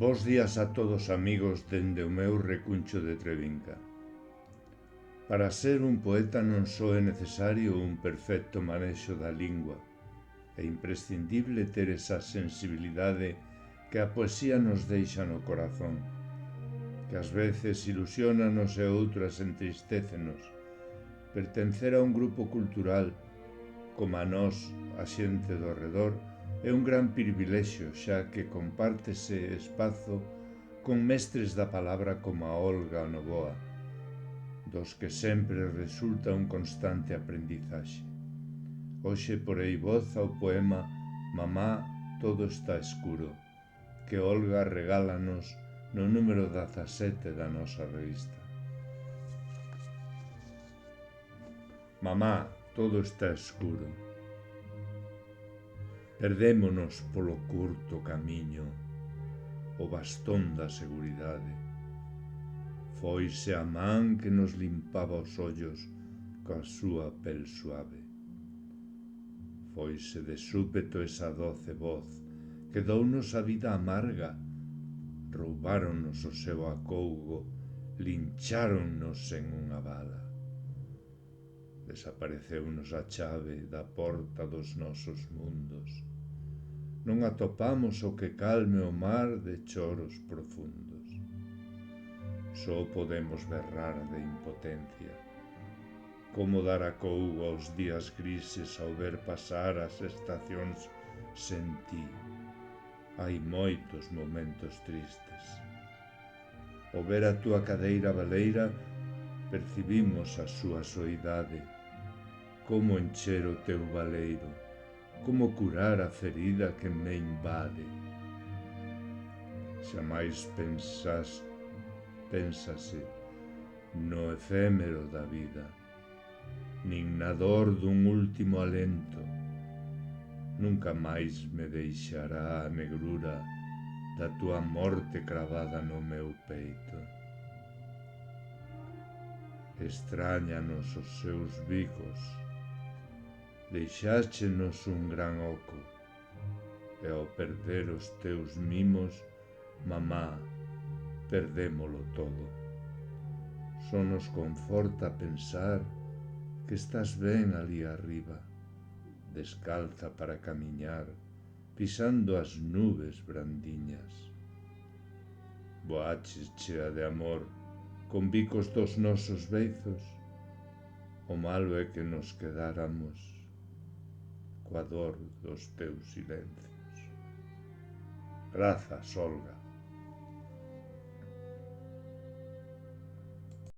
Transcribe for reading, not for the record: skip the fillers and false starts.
Bos días a todos amigos dende o meu recuncho de Trevinca. Para ser un poeta non só é necesario un perfecto manexo da lingua, é imprescindible ter esa sensibilidade que a poesía nos deixa no corazón, que ás veces ilusiónanos e outras entristécenos. Pertencer a un grupo cultural, como a nós, a xente do redor, é un gran privilexio, xa que compártese espazo con mestres da palabra como a Olga Novoa, dos que sempre resulta un constante aprendizaxe. Hoxe porei voz ao poema Mamá, todo está escuro, que Olga regálanos no número 17 da nosa revista. Mamá, todo está escuro. Perdémonos polo curto camiño, o bastón da seguridade. Foise a man que nos limpaba os ollos coa súa pel suave. Foise de súpeto esa doce voz que dounos a vida amarga. Roubáronnos o seu acougo, lincháronnos en unha bala. Desapareceunos a chave da porta dos nosos mundos. Non atopamos o que calme o mar de choros profundos. Só podemos berrar de impotencia. Como dar acougo aos días grises ao ver pasar as estacións sen ti. Hai moitos momentos tristes. Ao ver a túa cadeira baleira, percibimos a súa soidade. Como encher o teu baleiro, como curar a ferida que me invade. Xamais pénsase no efémero da vida, nin na dor dun último alento. Nunca máis me deixará a negrura da túa morte cravada no meu peito. Extrañanos os seus bicos, deixáchenos un gran oco, e ao perder os teus mimos, mamá, perdémolo todo. Só nos conforta pensar que estás ben ali arriba, descalza para camiñar, pisando as nubes brandiñas. Boaches chea de amor, con bicos dos nosos beizos, o malo é que nos quedáramos coa dor dos teus silencios. Grazas, Olga.